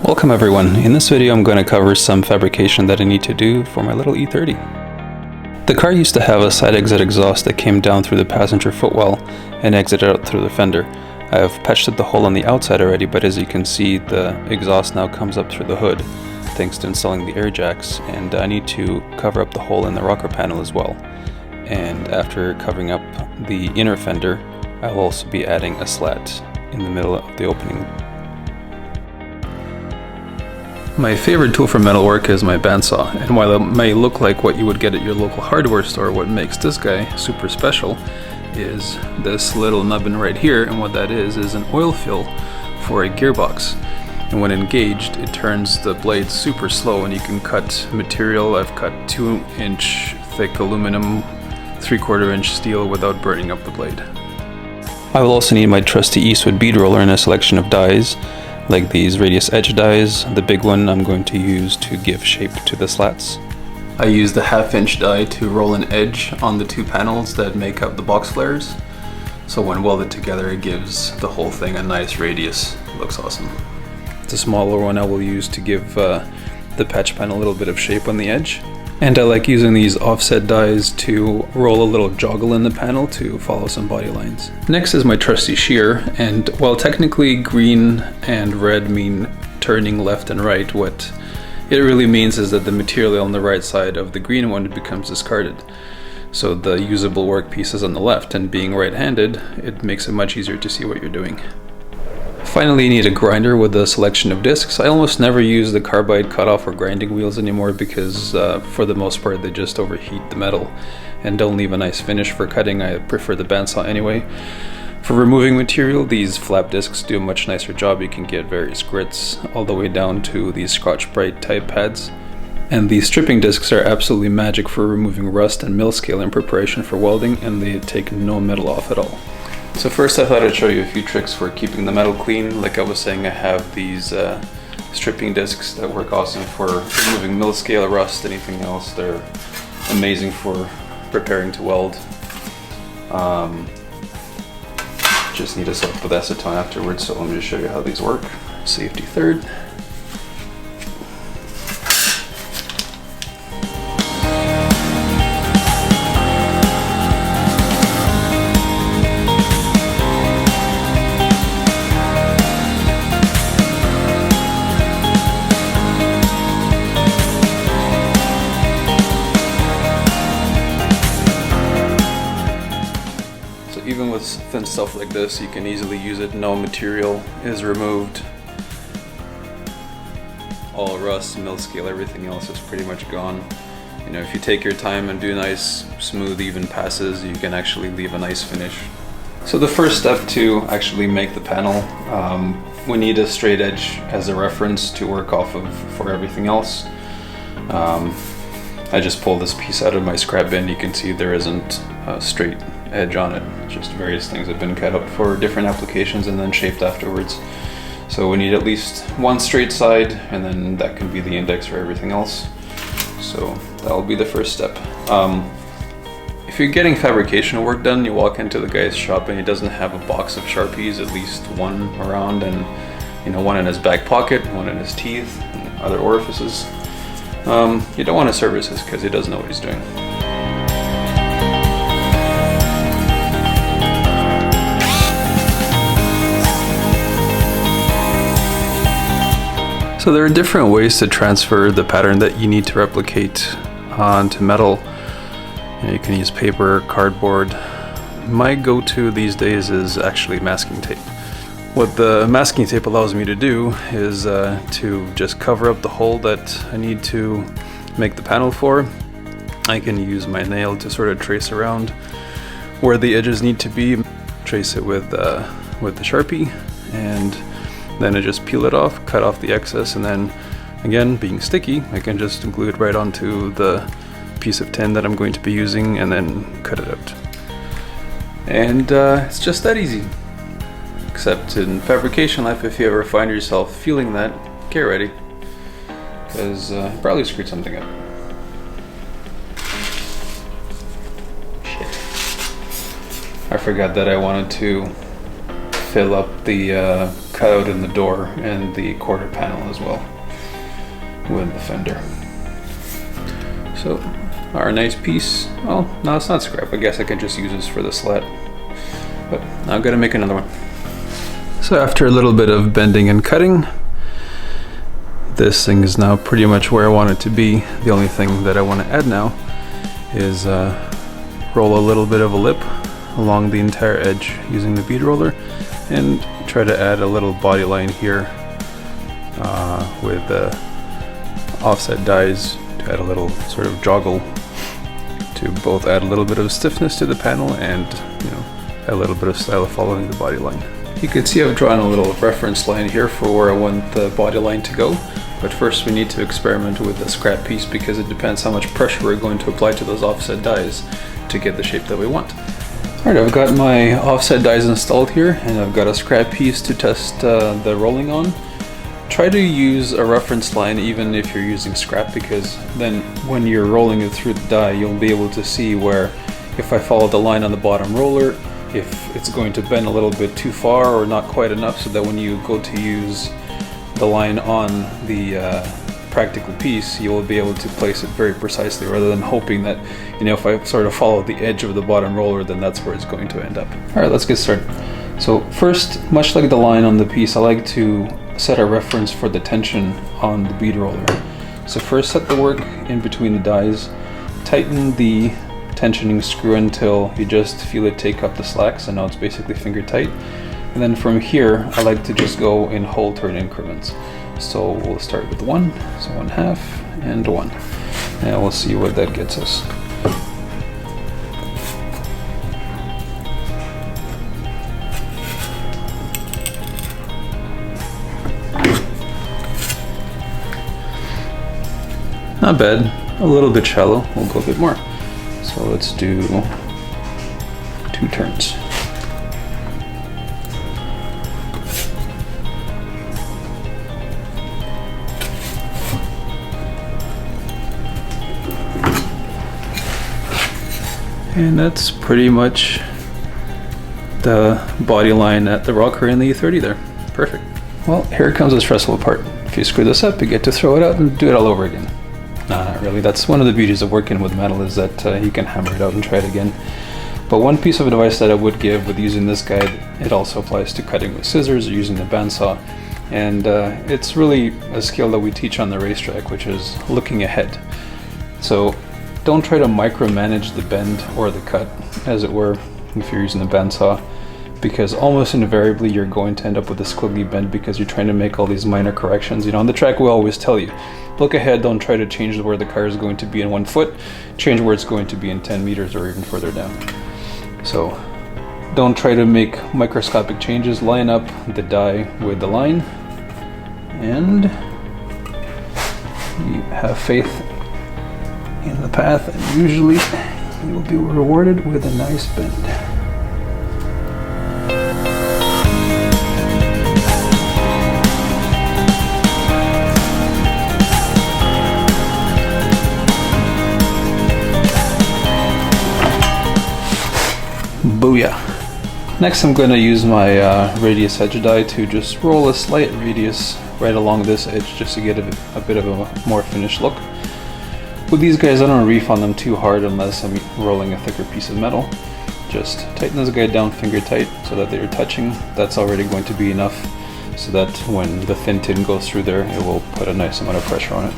Welcome everyone. In this video I'm going to cover some fabrication that I need to do for my little E30. The car used to have a side exit exhaust that came down through the passenger footwell and exited out through the fender. I have patched up the hole on the outside already, but as you can see the exhaust now comes up through the hood thanks to installing the air jacks, and I need to cover up the hole in the rocker panel as well. And after covering up the inner fender, I'll also be adding a slat in the middle of the opening. My favorite tool for metalwork is my bandsaw, and while it may look like what you would get at your local hardware store, what makes this guy super special is this little nubbin right here, and what that is an oil fill for a gearbox. And when engaged, it turns the blade super slow, and you can cut material. I've cut 2-inch thick aluminum, 3/4 inch steel without burning up the blade. I will also need my trusty Eastwood bead roller and a selection of dies, like these radius edge dies. The big one I'm going to use to give shape to the slats. I used the 1/2-inch die to roll an edge on the two panels that make up the box flares. So when welded together, it gives the whole thing a nice radius. It looks awesome. The smaller one I will use to give the patch panel a little bit of shape on the edge. And I like using these offset dies to roll a little joggle in the panel to follow some body lines. Next is my trusty shear, and while technically green and red mean turning left and right, what it really means is that the material on the right side of the green one becomes discarded. So the usable workpiece is on the left, and being right-handed, it makes it much easier to see what you're doing. Finally, you need a grinder with a selection of discs. I almost never use the carbide cutoff or grinding wheels anymore because for the most part they just overheat the metal and don't leave a nice finish for cutting. I prefer the bandsaw anyway. For removing material, these flap discs do a much nicer job. You can get various grits all the way down to these Scotch-Brite type pads. And these stripping discs are absolutely magic for removing rust and mill scale in preparation for welding, and they take no metal off at all. So first I thought I'd show you a few tricks for keeping the metal clean. Like I was saying, I have these stripping discs that work awesome for removing mill scale, rust, anything else. They're amazing for preparing to weld. Just need to soak with acetone afterwards, so let me just show you how these work. Safety third. Even with thin stuff like this, you can easily use it. No material is removed. All rust, mill scale, everything else is pretty much gone. You know, if you take your time and do nice, smooth, even passes, you can actually leave a nice finish. So the first step to actually make the panel, we need a straight edge as a reference to work off of for everything else. I just pulled this piece out of my scrap bin. You can see there isn't a straight edge on it. Just various things have been cut up for different applications and then shaped afterwards. So we need at least one straight side, and then that can be the index for everything else. So that will be the first step. If you're getting fabrication work done, you walk into the guy's shop and he doesn't have a box of Sharpies, at least one around, and you know, one in his back pocket, one in his teeth, and other orifices. You don't want to service this because he doesn't know what he's doing. So there are different ways to transfer the pattern that you need to replicate onto metal. You can use paper, cardboard. My go-to these days is actually masking tape. What the masking tape allows me to do is to just cover up the hole that I need to make the panel for. I can use my nail to sort of trace around where the edges need to be, trace it with the Sharpie, and then I just peel it off, cut off the excess, and then again, being sticky, I can just glue it right onto the piece of tin that I'm going to be using and then cut it out. And it's just that easy. Except in fabrication life, if you ever find yourself feeling that, get ready, because you probably screwed something up. Shit. I forgot that I wanted to fill up the cut out in the door and the quarter panel as well with the fender. So our nice piece, well, no, it's not scrap. I guess I can just use this for the slat, but I'm gonna make another one. So after a little bit of bending and cutting, this thing is now pretty much where I want it to be. The only thing that I want to add now is roll a little bit of a lip along the entire edge using the bead roller, and try to add a little body line here with the offset dies to add a little sort of joggle to both add a little bit of stiffness to the panel and, you know, a little bit of style of following the body line. You can see I've drawn a little reference line here for where I want the body line to go, but first we need to experiment with the scrap piece because it depends how much pressure we're going to apply to those offset dies to get the shape that we want. Alright, I've got my offset dies installed here, and I've got a scrap piece to test the rolling on. Try to use a reference line even if you're using scrap, because then when you're rolling it through the die, you'll be able to see where, if I follow the line on the bottom roller, if it's going to bend a little bit too far or not quite enough, so that when you go to use the line on the practical piece, you will be able to place it very precisely, rather than hoping that, you know, if I sort of follow the edge of the bottom roller, then that's where it's going to end up. Alright, let's get started. So first, much like the line on the piece, I like to set a reference for the tension on the bead roller. So first set the work in between the dies, tighten the tensioning screw until you just feel it take up the slack, so now it's basically finger tight. And then from here, I like to just go in whole turn increments. So we'll start with 1, so 1/2 and 1. And we'll see what that gets us. Not bad, a little bit shallow, we'll go a bit more. So let's do 2 turns. And that's pretty much the body line at the rocker and the E30 there. Perfect. Well, here comes the stressful part. If you screw this up, you get to throw it out and do it all over again. Nah, not really. That's one of the beauties of working with metal, is that you can hammer it out and try it again. But one piece of advice that I would give with using this guide, it also applies to cutting with scissors or using the bandsaw. And it's really a skill that we teach on the racetrack, which is looking ahead. So don't try to micromanage the bend or the cut, as it were, if you're using the bandsaw, because almost invariably you're going to end up with a squiggly bend because you're trying to make all these minor corrections. You know, on the track we always tell you, look ahead, don't try to change where the car is going to be in 1 foot, change where it's going to be in 10 meters or even further down. So don't try to make microscopic changes, line up the die with the line, and you have faith in the path, and usually you will be rewarded with a nice bend. Booyah! Next I'm going to use my radius edge die to just roll a slight radius right along this edge, just to get a bit of a more finished look. With these guys, I don't reef on them too hard unless I'm rolling a thicker piece of metal. Just tighten this guy down finger tight so that they're touching. That's already going to be enough so that when the thin tin goes through there, it will put a nice amount of pressure on it.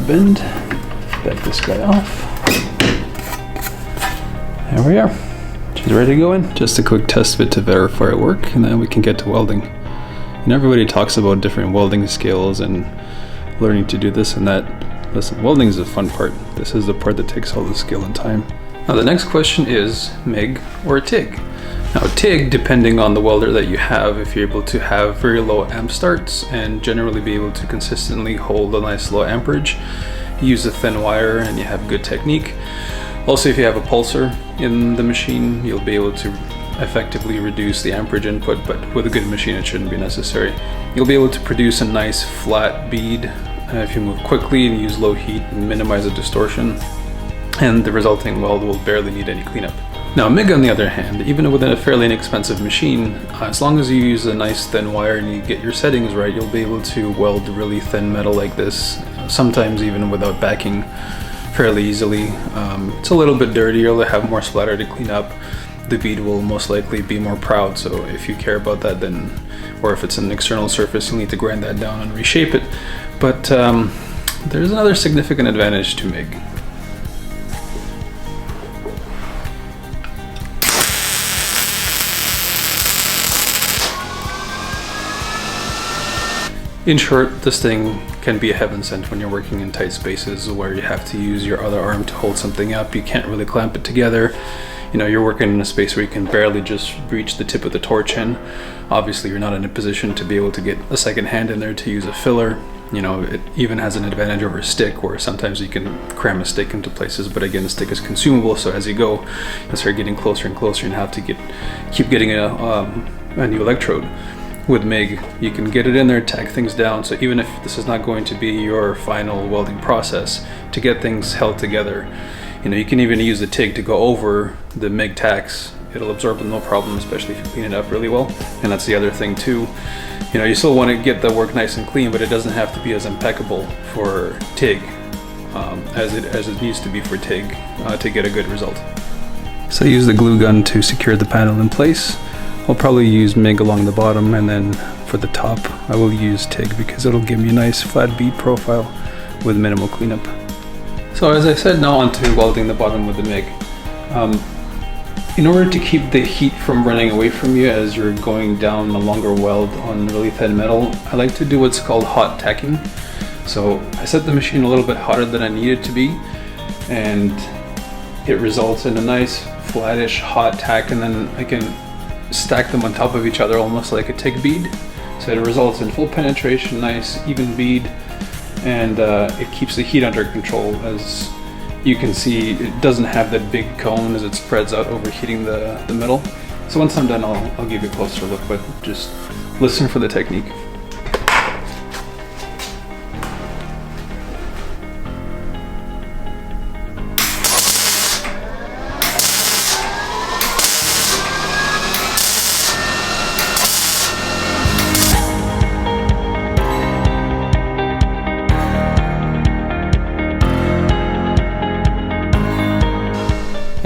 Bend, back this guy off. There we are. She's ready to go in. Just a quick test fit to verify our work, and then we can get to welding. And everybody talks about different welding skills and learning to do this and that. Listen, welding is the fun part. This is the part that takes all the skill and time. Now the next question is MIG or TIG? Now TIG, depending on the welder that you have, if you're able to have very low amp starts and generally be able to consistently hold a nice low amperage, use a thin wire and you have good technique. Also, if you have a pulsar in the machine, you'll be able to effectively reduce the amperage input, but with a good machine it shouldn't be necessary. You'll be able to produce a nice flat bead if you move quickly and use low heat and minimize the distortion, and the resulting weld will barely need any cleanup. Now MIG, on the other hand, even with a fairly inexpensive machine, as long as you use a nice thin wire and you get your settings right, you'll be able to weld really thin metal like this, sometimes even without backing, fairly easily. It's a little bit dirtier, you'll have more splatter to clean up. The bead will most likely be more proud, so if you care about that, then, or if it's an external surface, you'll need to grind that down and reshape it. But there's another significant advantage to MIG. In short, this thing can be a heaven sent when you're working in tight spaces where you have to use your other arm to hold something up. You can't really clamp it together. You know, you're working in a space where you can barely just reach the tip of the torch in. Obviously, you're not in a position to be able to get a second hand in there to use a filler. You know, it even has an advantage over a stick, where sometimes you can cram a stick into places, but again, the stick is consumable, so as you go, you start getting closer and closer and have to keep getting a new electrode. With MIG, you can get it in there, tag things down, so even if this is not going to be your final welding process, to get things held together, you know, you can even use the TIG to go over the MIG tacks. It'll absorb them no problem, especially if you clean it up really well. And that's the other thing too. You know, you still want to get the work nice and clean, but it doesn't have to be as impeccable for TIG as it needs to be for TIG to get a good result. So I use the glue gun to secure the panel in place. I'll probably use MIG along the bottom, and then for the top I will use TIG because it'll give me a nice flat bead profile with minimal cleanup. So as I said, now on to welding the bottom with the MIG. In order to keep the heat from running away from you as you're going down a longer weld on really thin metal, I like to do what's called hot tacking. So I set the machine a little bit hotter than I need it to be, and it results in a nice flattish hot tack, and then I can stack them on top of each other almost like a TIG bead. So it results in full penetration, nice even bead, and it keeps the heat under control. As you can see, it doesn't have that big cone as it spreads out, overheating the metal. So once I'm done, I'll give you a closer look, but just listen for the technique.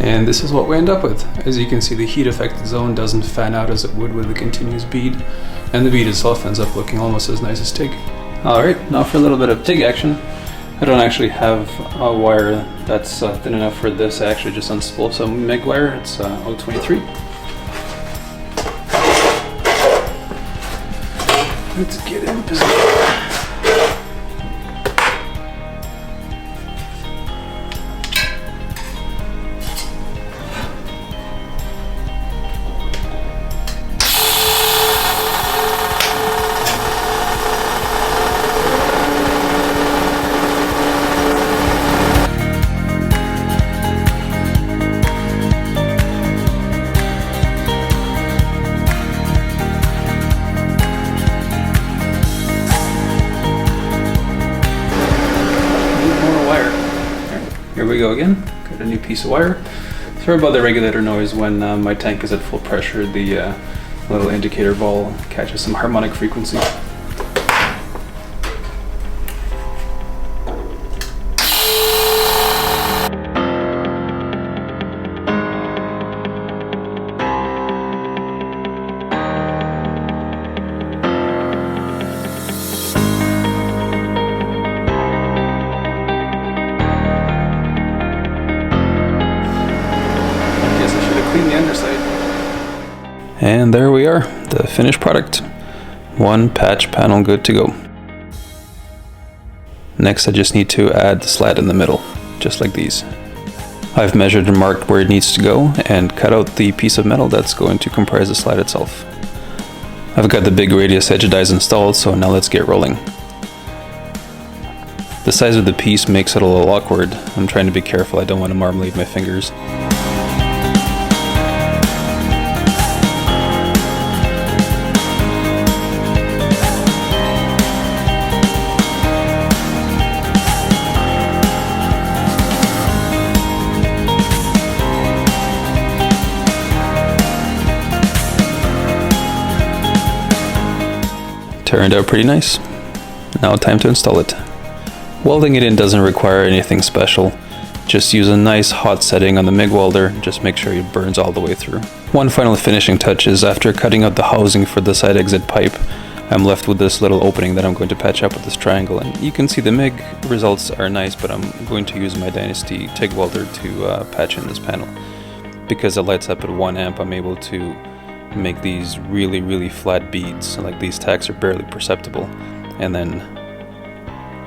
And this is what we end up with. As you can see, the heat affected zone doesn't fan out as it would with a continuous bead, and the bead itself ends up looking almost as nice as TIG. Alright, now for a little bit of TIG action. I don't actually have a wire that's thin enough for this. I actually just unspool some MIG wire. It's 023. Let's get in position. Here we go again, got a new piece of wire. Sorry about the regulator noise when my tank is at full pressure. The little indicator ball catches some harmonic frequency. The underside. And there we are, the finished product. One patch panel good to go. Next I just need to add the slat in the middle, just like these. I've measured and marked where it needs to go and cut out the piece of metal that's going to comprise the slide itself. I've got the big radius edge dies installed, so now let's get rolling. The size of the piece makes it a little awkward. I'm trying to be careful, I don't want to marmalade my fingers. Turned out pretty nice. Now time to install it. Welding it in doesn't require anything special. Just use a nice hot setting on the MIG welder, just make sure it burns all the way through. One final finishing touch is after cutting out the housing for the side exit pipe, I'm left with this little opening that I'm going to patch up with this triangle, and you can see the MIG results are nice, but I'm going to use my Dynasty TIG welder to patch in this panel. Because it lights up at 1 amp, I'm able to make these really flat beads, like these tacks are barely perceptible, and then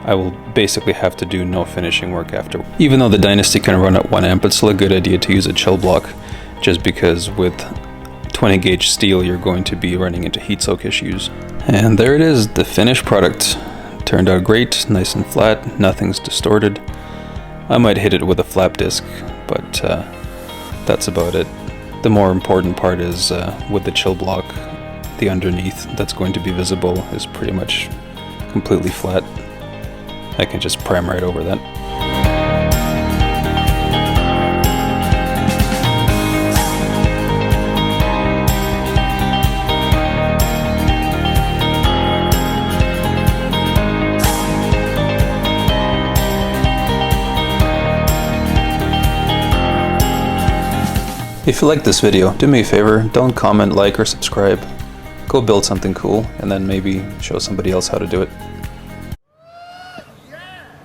I will basically have to do no finishing work after. Even though the Dynasty can run at 1 amp, it's still a good idea to use a chill block, just because with 20 gauge steel you're going to be running into heat soak issues. And there it is, the finished product. Turned out great, nice and flat, nothing's distorted. I might hit it with a flap disc, but that's about it. The more important part is with the chill block, the underneath that's going to be visible is pretty much completely flat. I can just prime right over that. If you like this video, do me a favor, don't comment, like, or subscribe. Go build something cool, and then maybe show somebody else how to do it.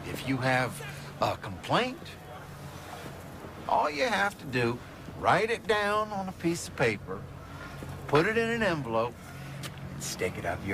If you have a complaint, all you have to do, write it down on a piece of paper, put it in an envelope, and stick it up your